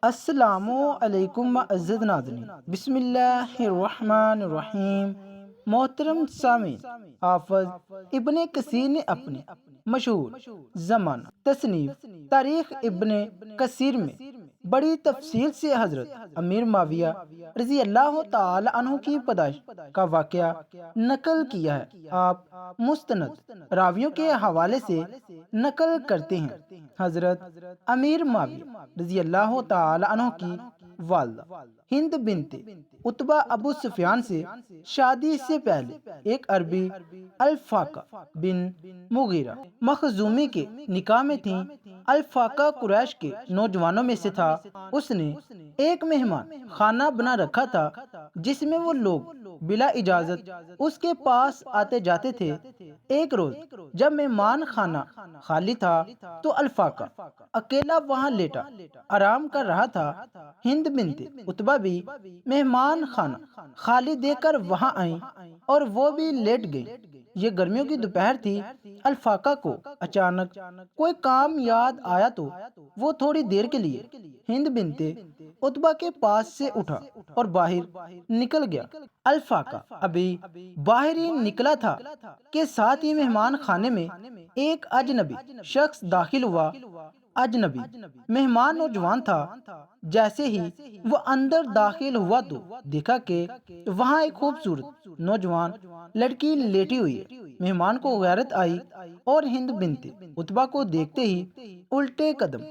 السلام علیکم معزز ناظرین، بسم اللہ الرحمن الرحیم۔ محترم سامعین، حافظ ابن کثیر نے اپنے مشہور زمانہ تصنیف تاریخ ابن کثیر میں بڑی تفصیل سے حضرت امیر معاویہ رضی اللہ تعالی عنہ کی پیدائش کا واقعہ نقل کیا ہے۔ آپ مستند راویوں کے حوالے سے نقل کرتے ہیں۔ حضرت امیر معاویہ رضی اللہ تعالی عنہ کی والدہ ہند بنت عتبہ ابو سفیان سے شادی سے پہلے ایک عربی الفاقہ بن مغیرہ مخزومی کے نکاح میں تھیں۔ الفاقہ قریش کے نوجوانوں میں سے تھا۔ اس نے ایک مہمان خانہ بنا رکھا تھا جس میں وہ لوگ بلا اجازت اس کے پاس آتے جاتے تھے۔ ایک روز جب مہمان خانہ خالی تھا تو الفاقہ اکیلا وہاں لیٹا آرام کر رہا تھا۔ ہند بنت عتبہ بھی مہمان خانہ خالی دیکھ کر وہاں آئیں اور وہ بھی لیٹ گئیں۔ یہ گرمیوں کی دوپہر تھی۔ الفاقہ کو اچانک کوئی کام یاد آیا تو وہ تھوڑی دیر کے لیے ہند بنت عتبہ کے پاس سے اٹھا اور باہر نکل گیا۔ الفاقہ ابھی باہر ہی نکلا تھا کہ ساتھ ہی مہمان خانے میں ایک اجنبی شخص داخل ہوا۔ اجنبی مہمان نوجوان تھا۔ جیسے ہی وہ اندر داخل ہوا تو دیکھا کہ وہاں ایک خوبصورت نوجوان لڑکی لیٹی ہوئی ہے۔ مہمان کو غیرت آئی اور ہند بنت عتبہ کو دیکھتے ہی الٹے قدم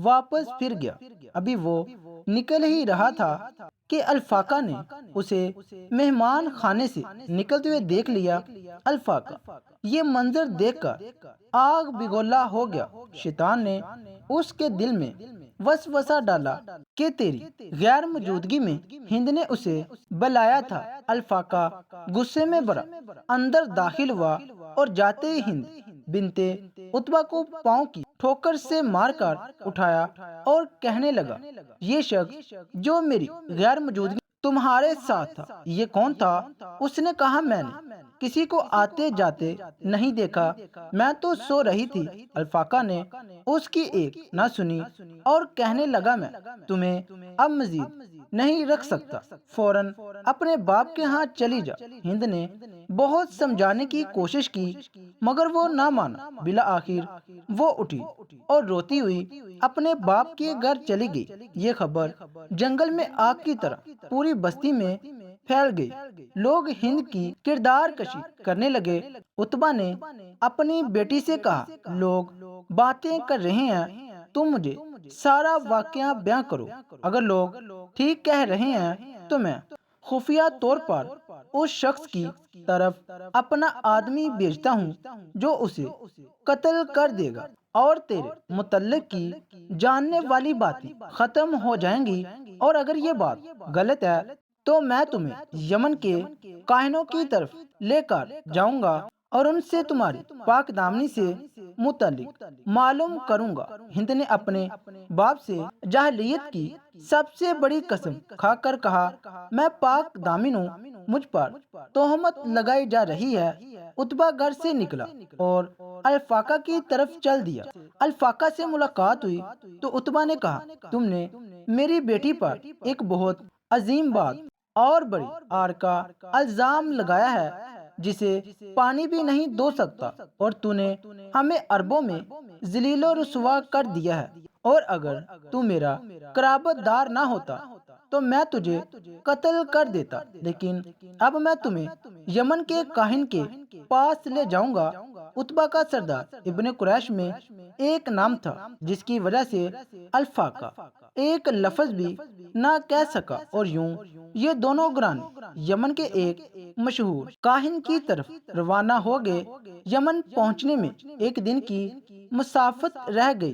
واپس پھر گیا۔ ابھی وہ نکل ہی رہا تھا کہ الفاقہ نے اسے مہمان خانے سے نکلتے ہوئے دیکھ لیا۔ الفاقہ یہ منظر دیکھ کر آگ بگولا ہو گیا۔ شیطان نے اس کے دل میں وسوسہ ڈالا کہ تیری غیر موجودگی میں ہند نے اسے بلایا تھا۔ الفاقہ غصے میں بھرا اندر داخل ہوا اور جاتے ہی ہند بنت عتبہ کو پاؤں کی ٹھوکر سے مار کر اٹھایا اور کہنے لگا، یہ شخص جو میری غیر موجودگی تمہارے ساتھ تھا یہ کون تھا؟ اس نے کہا، میں نے کسی کو آتے جاتے نہیں دیکھا، میں تو سو رہی تھی۔ الفاقہ نے اس کی ایک نہ سنی اور کہنے لگا، میں تمہیں اب مزید نہیں رکھ سکتا، فوراً اپنے باپ کے ہاں چلی جا۔ ہند نے بہت سمجھانے کی کوشش کی مگر وہ نہ مانا۔ بالآخر وہ اٹھی اور روتی ہوئی اپنے باپ کے گھر چلی گئی۔ یہ خبر جنگل میں آگ کی طرح پوری بستی میں پھیل گئی۔ لوگ ہند کی کردار کشی کرنے لگے۔ عتبہ نے اپنی بیٹی سے کہا، لوگ باتیں کر رہے ہیں، تم مجھے سارا واقعہ بیان کرو۔ اگر لوگ ٹھیک کہہ رہے ہیں تو میں خفیہ طور پر اس شخص کی طرف اپنا آدمی بھیجتا ہوں جو اسے قتل کر دے گا اور تیرے متعلق کی جاننے والی باتیں ختم ہو جائیں گی، اور اگر یہ بات غلط ہے تو میں تمہیں یمن کے کاہنوں کی طرف لے کر جاؤں گا اور ان سے تمہاری پاک دامنی سے متعلق معلوم کروں گا۔ ہند نے اپنے باپ سے جاہلیت کی سب سے بڑی قسم کھا کر کہا، میں پاک دامن ہوں، مجھ پر تہمت لگائی جا رہی ہے۔ عتبہ گھر سے نکلا اور الفاقہ کی طرف چل دیا۔ الفاقہ سے ملاقات ہوئی تو عتبہ نے کہا، تم نے میری بیٹی پر ایک بہت عظیم بات اور بڑی آر کا الزام لگایا ہے جسے پانی بھی نہیں دھو سکتا، اور تو نے ہمیں عربوں میں ذلیل و رسوا کر دیا ہے، اور اگر تو میرا قرابت دار نہ ہوتا تو میں تجھے قتل کر دیتا، لیکن اب میں تمہیں یمن کے کاہن کے پاس لے جاؤں گا۔ عتبہ کا سردار ابن قریش میں ایک نام تھا جس کی وجہ سے الفاقہ ایک لفظ بھی نہ کہہ سکا، اور یوں یہ دونوں گھرانے یمن کے ایک مشہور کاہن کی طرف روانہ ہو گئے۔ یمن پہنچنے میں ایک دن کی مسافت رہ گئی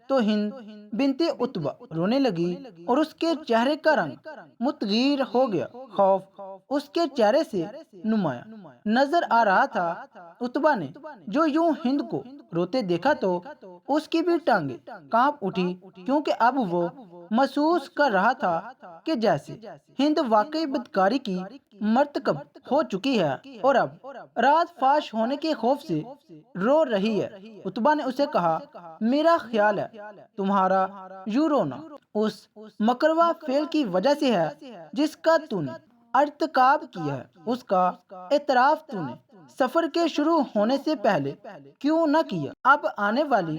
تو ہند بنت عتبہ رونے لگی اور اس کے چہرے کا رنگ متغیر ہو گیا۔ خوف اس کے چہرے سے نمایاں نظر آ رہا تھا۔ عتبہ نے جو یوں ہند کو روتے دیکھا تو اس کی بھی ٹانگیں کانپ اٹھی، کیونکہ اب وہ محسوس کر رہا تھا کہ جیسے ہند واقعی بدکاری کی مرتکب ہو چکی ہے اور اب راز فاش ہونے کے خوف سے رو رہی ہے۔ عتبہ نے اسے کہا میرا خیال ہے تمہارا یوں رونا اس مکروا فعل کی وجہ سے ہے جس کا تو نے ارتکاب کیا ہے۔ اس کا اعتراف تو نے سفر کے شروع ہونے سے پہلے کیوں نہ کیا؟ اب آنے والی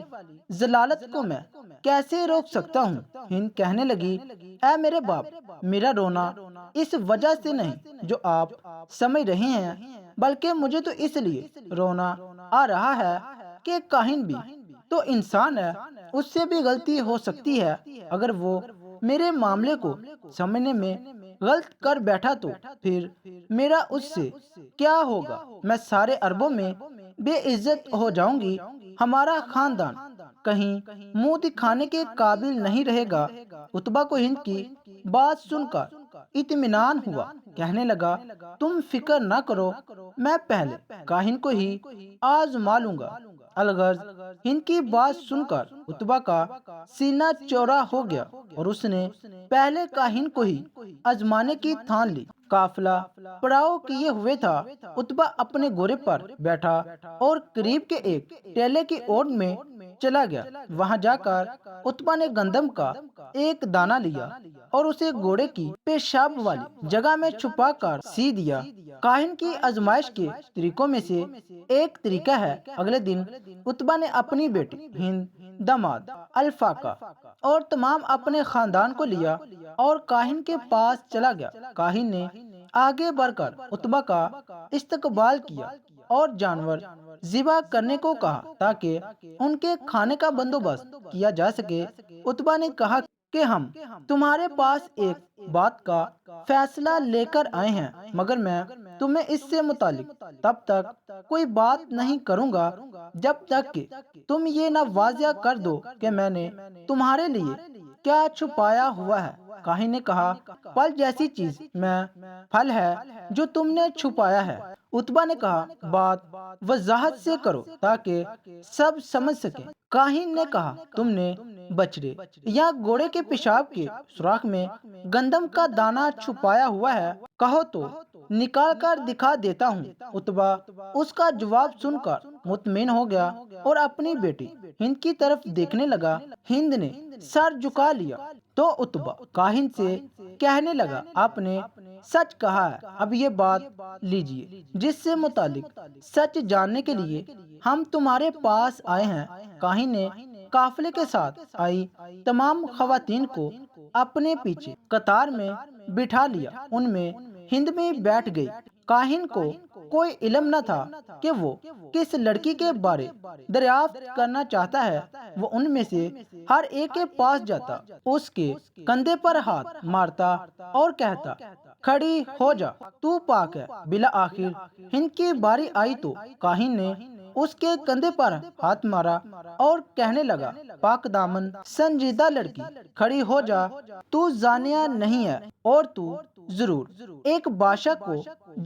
ضلالت کو میں کیسے روک سکتا ہوں؟ ہند کہنے لگی اے میرے باپ، میرا رونا اس وجہ سے نہیں جو آپ سمجھ رہے ہیں، بلکہ مجھے تو اس لیے رونا آ رہا ہے کہ کاہن بھی تو انسان ہے، اس سے بھی غلطی ہو سکتی ہے۔ اگر وہ میرے معاملے کو سمجھنے میں غلط کر بیٹھا تو پھر میرا اس سے کیا ہوگا؟ میں سارے عربوں میں بے عزت ہو جاؤں گی، ہمارا خاندان کہیں منہ دکھانے کے قابل نہیں رہے گا۔ عتبہ کو ہند کی بات سن کر اطمینان ہوا، کہنے لگا تم فکر نہ کرو، میں پہلے کاہن کو ہی آزما لوں گا۔ الغرض ہند کی بات سن کر عتبہ کا سینہ چوڑا ہو گیا اور اس نے پہلے کاہن کو ہی آزمانے کی ٹھان لی۔ قافلہ پڑاؤ کیے ہوئے تھا۔ عتبہ اپنے گھوڑے پر بیٹھا اور قریب کے ایک ٹیلے کی اوٹ میں چلا گیا۔ وہاں جا کر عتبہ نے گندم کا ایک دانہ لیا اور اسے گھوڑے کی پیشاب والی جگہ میں چھپا کر سی دیا۔ کاہن کی آزمائش کے طریقوں میں سے ایک طریقہ ہے۔ اگلے دن عتبہ نے اپنی بیٹی ہند، داماد الفاقہ اور تمام اپنے خاندان کو لیا اور کاہن کے پاس چلا گیا۔ کاہن نے آگے بڑھ کر عتبہ کا استقبال کیا اور جانور ذبح کرنے کو کہا تاکہ ان کے کھانے کا بندوبست کیا جا سکے۔ عتبہ نے کہا کہ ہم تمہارے پاس ایک بات کا فیصلہ لے کر آئے ہیں، مگر میں تمہیں اس سے متعلق تب تک کوئی بات نہیں کروں گا جب تک کہ تم یہ نہ واضح کر دو کہ میں نے تمہارے لیے کیا چھپایا ہوا ہے۔ کاہن نے کہا پھل جیسی چیز میں پھل ہے جو تم نے چھپایا ہے۔ عتبہ نے کہا بات وضاحت سے کرو تاکہ سب سمجھ سکیں۔ کاہن نے کہا تم نے بچڑے یا گھوڑے کے پیشاب کے سوراخ میں گندم کا دانہ چھپایا ہوا ہے، کہو تو نکال کر دکھا دیتا ہوں۔ عتبہ اس کا جواب سن کر مطمئن ہو گیا اور اپنی بیٹی ہند کی طرف دیکھنے لگا۔ ہند نے سر جھکا لیا تو عتبہ کاہن سے کہنے لگا آپ نے سچ کہا ہے، اب یہ بات لیجئے جس سے متعلق سچ جاننے کے لیے ہم تمہارے پاس آئے ہیں۔ کاہن نے قافلے کے ساتھ آئی تمام خواتین کو اپنے پیچھے قطار میں بٹھا لیا، ان میں ہند بھی بیٹھ گئی۔ کاہن کو کوئی علم نہ تھا کہ وہ کس لڑکی کے بارے دریافت کرنا چاہتا ہے۔ وہ ان میں سے ہر ایک کے پاس جاتا، اس کے کندھے پر ہاتھ مارتا اور کہتا کھڑی ہو جا، تو پاک ہے۔ بالآخر ہند کی باری آئی تو کاہن نے اس کے کندھے پر ہاتھ مارا اور کہنے لگا پاک دامن سنجیدہ لڑکی کھڑی ہو جا، تو زانیہ نہیں ہے اور تو ضرور ایک بادشاہ کو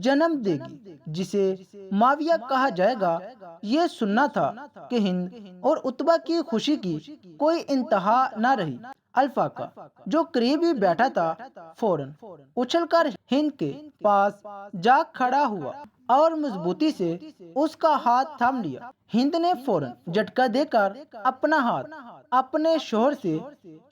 جنم دے گی جسے معاویہ کہا جائے گا۔ یہ سننا تھا کہ ہند اور عتبہ کی خوشی کی کوئی انتہا نہ رہی۔ الفاقہ جو قریب ہی بیٹھا تھا فوراً اچھل کر ہند کے پاس جا کھڑا ہوا اور مضبوطی سے اس کا ہاتھ تھام لیا۔ ہند نے فوراً جھٹکا دے کر اپنا ہاتھ اپنے شوہر سے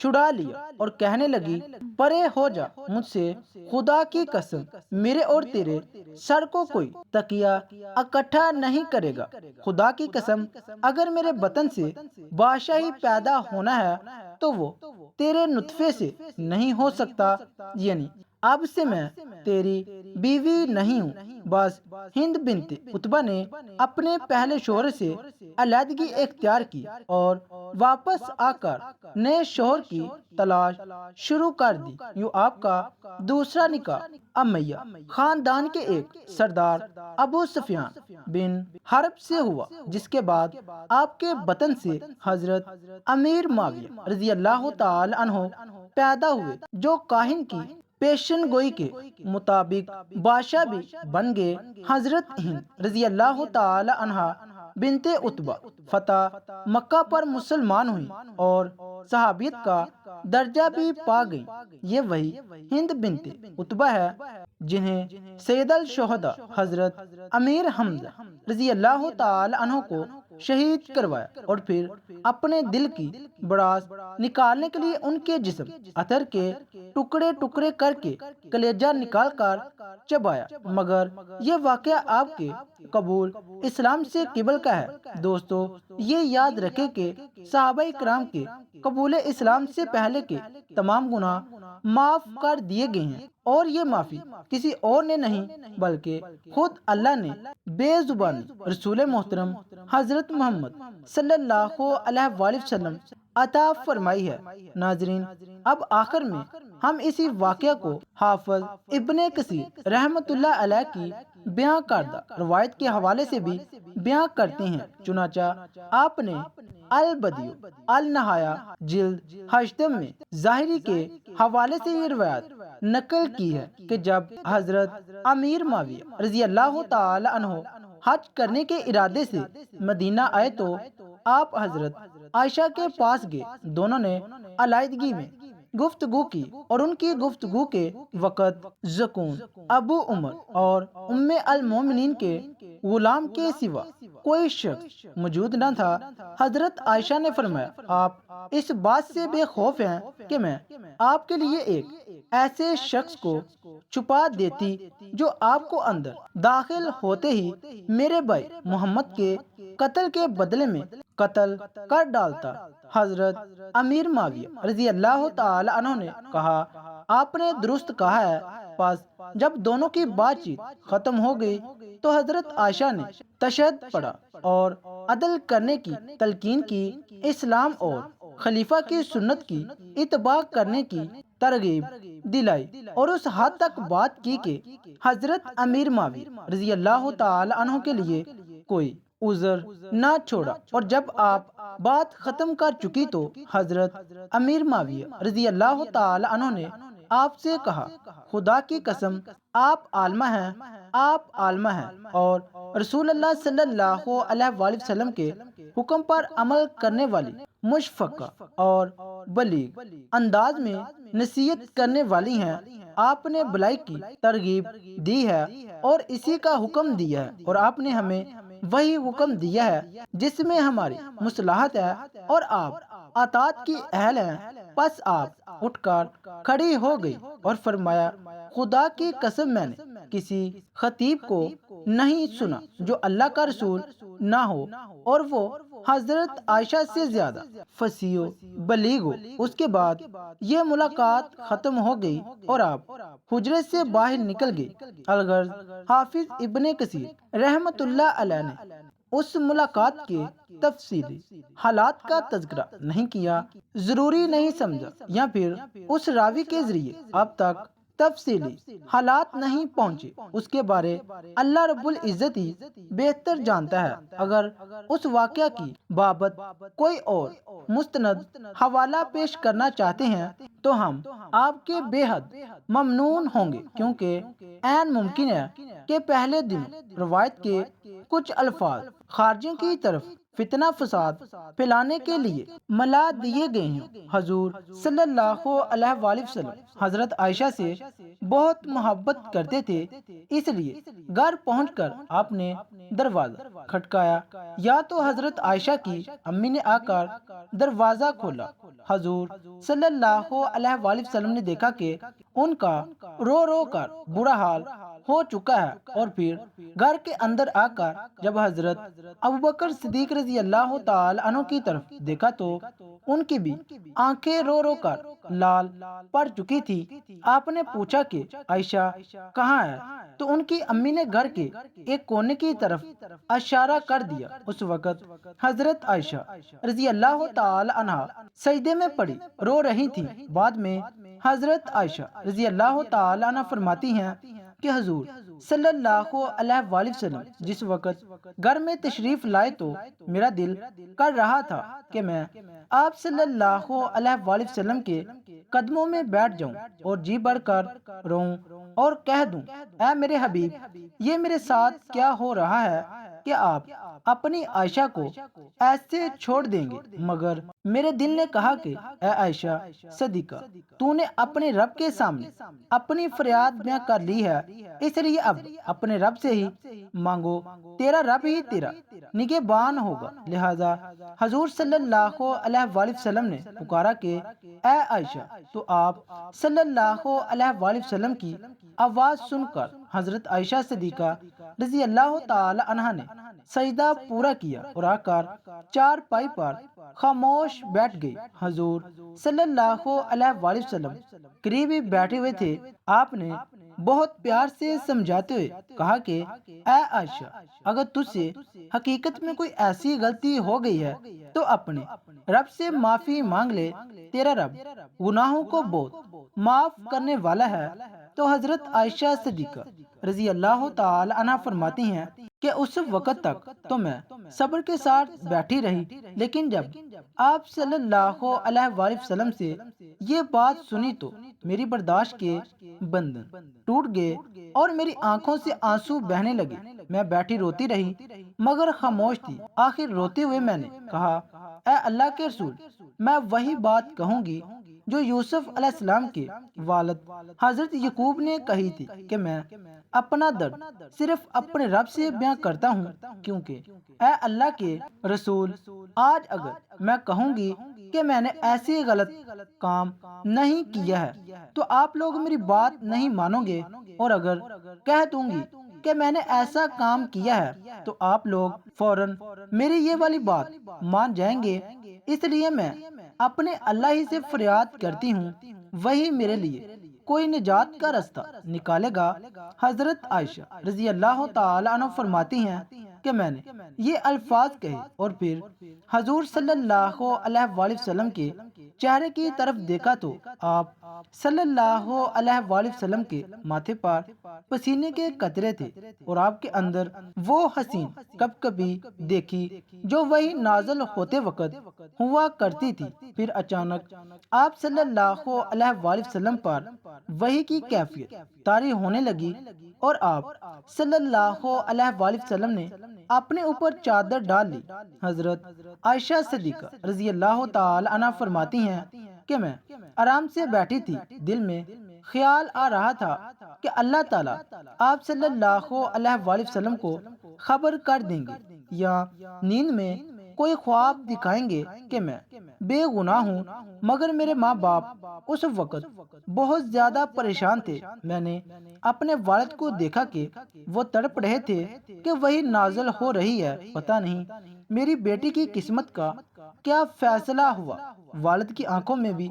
چھڑا لیا اور کہنے لگی پرے ہو جا مجھ سے، خدا کی قسم میرے اور تیرے سر کو کوئی تکیہ اکٹھا نہیں کرے گا۔ خدا کی قسم اگر میرے بطن سے بادشاہی پیدا ہونا ہے تو وہ تیرے نطفے سے نہیں ہو سکتا، یعنی اب سے میں تیری بیوی نہیں ہوں۔ بس ہند بنت عتبہ نے اپنے پہلے شوہر سے علیحدگی اختیار کی اور واپس آ کر نئے شوہر کی تلاش شروع کر دی۔ یوں آپ کا دوسرا نکاح امیہ خاندان کے ایک سردار ابو سفیان بن حرب سے ہوا، جس کے بعد آپ کے بطن سے حضرت امیر معاویہ رضی اللہ تعالی عنہ پیدا ہوئے، جو کاہن کی پیشن گوئی کے مطابق بادشاہ بھی بن گئے۔ حضرت ہند رضی اللہ تعالی عنہا بنت عتبہ فتح مکہ پر مسلمان ہوئی اور صحابیت کا درجہ بھی پا گئی۔ یہ وہی ہند بنت عتبہ ہے جنہیں سید الشہداء حضرت امیر حمزہ رضی اللہ تعالی عنہ کو شہید کروایا، اور پھر اپنے دل کی بڑاس نکالنے کے لیے ان کے جسم عطر کے ٹکڑے ٹکڑے کر کے کلیجہ نکال کر چبایا، مگر یہ واقعہ آپ کے قبول اسلام سے قبل کا ہے۔ دوستو، یہ یاد رکھیں کہ صحابہ کرام کے قبول اسلام سے پہلے کے تمام گناہ معاف کر دیے گئے ہیں، اور یہ معافی کسی اور نے نہیں بلکہ خود اللہ نے بے زبانی رسول محترم حضرت محمد صلی اللہ علیہ وآلہ وسلم عطا فرمائی ہے۔ ناظرین، اب آخر میں ہم اسی واقعہ کو حافظ ابن کثیر رحمۃ اللہ علیہ کی بیان کردہ روایت کے حوالے سے بھی بیان کرتے ہیں۔ چنانچہ آپ نے البدیع النہایہ جلد 8 میں ظاہری کے حوالے سے یہ روایت نقل کی ہے کہ جب حضرت امیر معاویہ رضی اللہ تعالی عنہ حج کرنے کے ارادے سے مدینہ آئے تو آپ حضرت عائشہ کے پاس گئے۔ دونوں نے علیحدگی میں گفتگو کی، اور ان کی گفتگو کے وقت زکون ابو عمر اور ام المومنین کے غلام کے سوا کوئی شخص موجود نہ تھا۔ حضرت عائشہ نے فرمایا، آپ اس بات سے بے خوف ہیں کہ میں آپ کے لیے ایک ایسے شخص کو چھپا دیتی جو آپ کو اندر داخل ہوتے ہی میرے بھائی محمد کے قتل کے بدلے میں قتل کر ڈالتا۔ حضرت امیر معاویہ رضی اللہ تعالی عنہ نے کہا، آپ نے درست کہا ہے۔ پس جب دونوں کی بات چیت ختم ہو گئی تو حضرت عائشہ نے تشہد پڑھا اور عدل کرنے کی تلقین کی، اسلام اور خلیفہ کی سنت کی اتباع کرنے کی ترغیب دلائی، اور اس حد تک بات کی کہ حضرت امیر معاویہ رضی اللہ تعالی عنہ کے لیے کوئی عذر نہ چھوڑا۔ اور جب آپ بات ختم کر چکی تو حضرت امیر معاویہ رضی اللہ تعالی عنہ نے آپ سے کہا، خدا کی قسم، آپ عالمہ ہیں، آپ عالمہ ہیں، اور رسول اللہ صلی اللہ علیہ وآلہ وسلم کے حکم پر عمل کرنے والی مشفقہ اور بلیغ انداز میں نصیحت کرنے والی ہیں۔ آپ نے بھلائی کی ترغیب دی ہے اور اسی کا حکم دیا ہے، اور آپ نے ہمیں وہی حکم دیا ہے جس میں ہماری مصلحت ہے، اور آپ اطاعت کی اہل ہیں۔ پس آپ اٹھ کر کھڑی ہو گئی اور فرمایا، خدا کی قسم، میں نے کسی خطیب کو نہیں سنا جو اللہ کا رسول نہ ہو، اور وہ حضرت عائشہ سے زیادہ فصیح و بلیغ ہو۔ اس کے بعد یہ ملاقات ختم ہو گئی اور آپ حجرے سے باہر نکل گئے۔ الغرض، حافظ ابن کثیر رحمۃ اللہ علیہ نے اس ملاقات کے تفصیلی حالات کا تذکرہ نہیں کیا، ضروری نہیں سمجھا، یا پھر اس راوی کے ذریعے اب تک تفصیلی حالات نہیں پہنچے۔ اس کے بارے اللہ رب العزت ہی بہتر جانتا ہے۔ اگر اس واقعہ کی بابت کوئی اور مستند حوالہ پیش کرنا چاہتے ہیں تو ہم آپ کے بے حد ممنون ہوں گے، کیونکہ عین ممکن ہے کہ پہلے دنوں روایت کے کچھ الفاظ خارجیوں کی طرف فتنہ فساد پھیلانے کے لیے ملا دیے گئے ہیں۔ حضور صلی اللہ علیہ وآلہ وسلم حضرت عائشہ سے بہت محبت کرتے تھے، اس لیے گھر پہنچ کر آپ نے دروازہ کھٹکایا، یا تو حضرت عائشہ کی امی نے آ کر دروازہ کھولا۔ حضور صلی اللہ علیہ وآلہ وسلم نے دیکھا کہ ان کا رو رو کر برا حال ہو چکا ہے، اور پھر گھر کے اندر آ کر جب حضرت ابوبکر صدیق رضی اللہ تعالی عنہ کی طرف دیکھا تو ان کی بھی آنکھیں رو رو کر لال پڑ چکی تھی۔ آپ نے پوچھا کہ عائشہ کہاں ہے، تو ان کی امی نے گھر کے ایک کونے کی طرف اشارہ کر دیا۔ اس وقت حضرت عائشہ رضی اللہ تعالی عنہ سجدے میں پڑی رو رہی تھی۔ بعد میں حضرت عائشہ رضی اللہ تعالی عنہ فرماتی ہیں کہ حضور صلی اللہ علیہ وآلہ وسلم جس وقت گھر میں تشریف لائے تو میرا دل کر رہا تھا کہ میں آپ صلی اللہ علیہ وآلہ وسلم کے قدموں میں بیٹھ جاؤں اور جی بڑھ کر روؤں اور کہہ دوں، اے میرے حبیب، یہ میرے ساتھ کیا ہو رہا ہے؟ کہ آپ اپنی عائشہ کو ایسے چھوڑ دیں گے، مگر میرے دل نے کہا کہ اے عائشہ صدیقہ، تو نے اپنے رب کے سامنے اپنی فریاد بیاں کر لی ہے، اس لیے اب اپنے رب سے ہی مانگو، تیرا رب ہی تیرا نگہبان ہوگا۔ لہذا حضور صلی اللہ علیہ وآلہ وسلم نے پکارا کہ اے عائشہ، تو آپ صلی اللہ علیہ وآلہ وسلم کی آواز سن کر حضرت عائشہ صدیقہ رضی اللہ تعالی عنہا نے سجدہ پورا کیا اور آ کر چار پائی پر خاموش بیٹھ گئی۔ حضور صلی اللہ علیہ وآلہ وسلم قریب ہی بیٹھے ہوئے تھے۔ آپ نے بہت پیار سے سمجھاتے ہوئے کہا کہ اے عائشہ، اگر تجھ سے حقیقت میں کوئی ایسی غلطی ہو گئی ہے تو اپنے رب سے معافی مانگ لے، تیرا رب گناہوں کو بہت معاف کرنے والا ہے۔ تو حضرت عائشہ صدیقہ رضی اللہ تعالی عنہ فرماتی ہیں کہ اس وقت تک تو میں صبر کے ساتھ بیٹھی رہی، لیکن جب آپ صلی اللہ علیہ وآلہ وسلم سے یہ بات سنی تو میری برداشت کے بندھن ٹوٹ گئے اور میری آنکھوں سے آنسو بہنے لگے۔ میں بیٹھی روتی رہی مگر خاموش تھی۔ آخر روتے ہوئے میں نے کہا اے اللہ کے رسول، میں وہی بات کہوں گی جو یوسف علیہ السلام کے والد حضرت یعقوب نے کہی تھی کہ میں اپنا درد صرف اپنے رب سے بیان کرتا ہوں، کیونکہ اے اللہ کے رسول، آج اگر میں کہوں گی کہ میں نے ایسی غلط کام نہیں کیا ہے تو آپ لوگ میری بات نہیں مانو گے، اور اگر کہہ دوں گی کہ میں نے ایسا کام کیا ہے تو آپ لوگ فوراً میری یہ والی بات مان جائیں گے۔ اس لیے میں اپنے اللہ ہی سے فریاد کرتی ہوں، وہی میرے لیے کوئی نجات کا رستہ نکالے گا۔ حضرت عائشہ رضی اللہ تعالی عنہ فرماتی ہیں کہ میں نے یہ الفاظ کہے اور پھر حضور صلی اللہ علیہ وآلہ وسلم کے چہرے کی طرف دیکھا تو آپ صلی اللہ علیہ وآلہ وسلم کے ماتھے پر پسینے کے قطرے تھے، اور آپ کے اندر وہ حسین کب کبھی دیکھی جو وہی نازل ہوتے وقت ہوا کرتی تھی۔ پھر اچانک آپ صلی اللہ علیہ وآلہ وسلم پر وحی کی کیفیت طاری ہونے لگی اور آپ صلی اللہ علیہ وآلہ وسلم نے اپنے اوپر چادر ڈال لی۔ حضرت عائشہ صدیقہ رضی اللہ تعالی عنہ فرماتی ہیں کہ میں آرام سے بیٹھی تھی، دل میں خیال آ رہا تھا کہ اللہ تعالیٰ آپ صلی اللہ علیہ وآلہ وسلم کو خبر کر دیں گے یا نیند میں کوئی خواب دکھائیں گے کہ میں بے گناہ ہوں، مگر میرے ماں باپ اس وقت بہت زیادہ پریشان تھے۔ میں نے اپنے والد کو دیکھا کہ وہ تڑپ رہے تھے کہ وہی نازل ہو رہی ہے، پتہ نہیں میری بیٹی کی قسمت کا کیا فیصلہ ہوا۔ والد کی آنکھوں میں بھی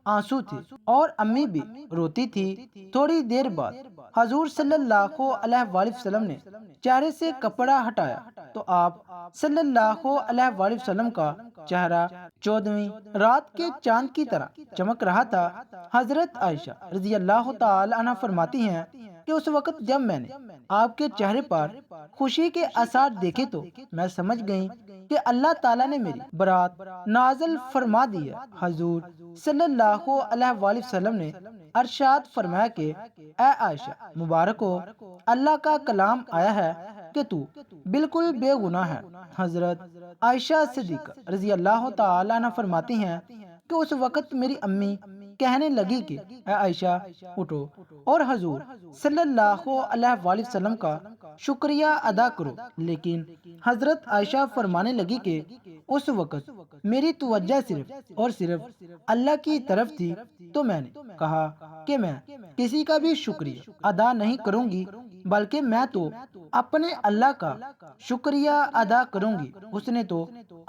آنسو تھے اور امی بھی روتی تھی۔ تھوڑی دیر بعد حضور صلی اللہ علیہ وآلہ وسلم نے چہرے سے کپڑا ہٹایا تو آپ صلی اللہ علیہ وآلہ وسلم کا چہرہ 14ویں رات کے چاند کی طرح چمک رہا تھا۔ حضرت عائشہ رضی اللہ تعالی عنہ فرماتی ہیں کہ اس وقت جب میں نے آپ کے چہرے پر خوشی کے آثار دیکھے تو میں سمجھ گئی کہ اللہ تعالیٰ نے میری برات نازل فرما دی ہے۔ حضور صلی اللہ علیہ وآلہ وسلم نے ارشاد فرمایا کہ اے عائشہ مبارک ہو، اللہ کا کلام آیا ہے کہ تو بالکل بے گناہ ہے۔ حضرت عائشہ صدیقہ رضی اللہ تعالی عنہ فرماتی ہیں کہ اس وقت میری امی کہنے لگی کہ اے عائشہ اٹھو اور حضور صلی اللہ علیہ وآلہ وسلم کا شکریہ ادا کرو، لیکن حضرت عائشہ فرمانے لگی کہ اس وقت میری توجہ صرف اور صرف اللہ کی طرف تھی، تو میں نے کہا کہ میں کسی کا بھی شکریہ ادا نہیں کروں گی، بلکہ میں تو اپنے اللہ کا شکریہ ادا کروں گی، اس نے تو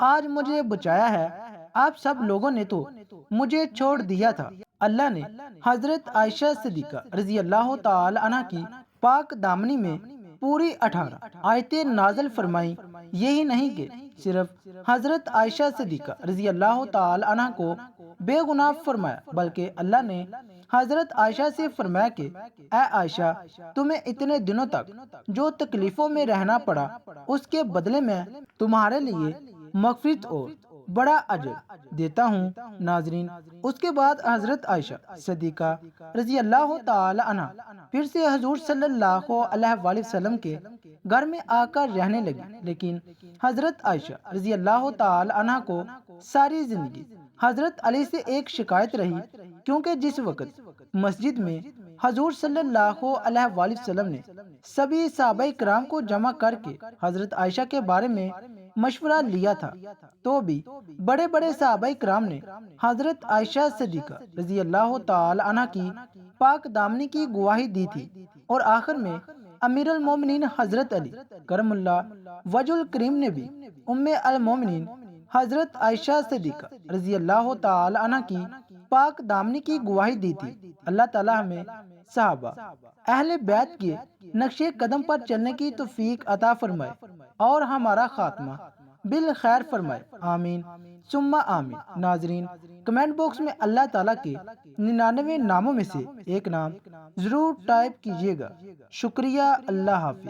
آج مجھے بچایا ہے، آپ سب لوگوں نے تو مجھے چھوڑ دیا تھا۔ اللہ نے حضرت عائشہ صدیقہ رضی اللہ تعالی عنہ کی پاک دامنی میں پوری 18 آیتیں نازل فرمائیں۔ یہی نہیں کہ صرف حضرت عائشہ صدیقہ رضی اللہ تعالی عنہ کو بے گناہ فرمایا، بلکہ اللہ نے حضرت عائشہ سے فرمایا کہ اے عائشہ، تمہیں اتنے دنوں تک جو تکلیفوں میں رہنا پڑا، اس کے بدلے میں تمہارے لیے مغفرت اور بڑا اجر دیتا ہوں۔ ناظرین، اس کے بعد حضرت عائشہ صدیقہ رضی اللہ تعالی عنہ پھر سے حضور صلی اللہ علیہ وآلہ وسلم کے گھر میں آ کر رہنے لگی، لیکن حضرت عائشہ رضی اللہ تعالی عنہ کو ساری زندگی حضرت علی سے ایک شکایت رہی، کیونکہ جس وقت مسجد میں حضور صلی اللہ علیہ وآلہ وسلم نے سبھی صحابہ کرام کو جمع کر کے حضرت عائشہ کے بارے میں مشورہ لیا تھا، تو بھی بڑے بڑے صحابہ کرام نے حضرت عائشہ صدیقہ رضی اللہ تعالی عنہ کی پاک دامنی کی گواہی دی تھی، اور آخر میں امیر المومنین حضرت علی کرم اللہ وجہ الکریم نے بھی ام المومنین حضرت عائشہ صدیقہ رضی اللہ تعالی عنہ کی پاک دامنی کی گواہی دی تھی۔ اللہ تعالی ہمیں صحابہ اہل بیت کے نقش قدم پر چلنے کی توفیق عطا فرمائے اور ہمارا خاتمہ بالخیر فرمائے، آمین ثم آمین۔ ناظرین، کمنٹ باکس میں اللہ تعالیٰ کے 99 ناموں میں سے ایک نام ضرور ٹائپ کیجیے گا۔ شکریہ، اللہ حافظ۔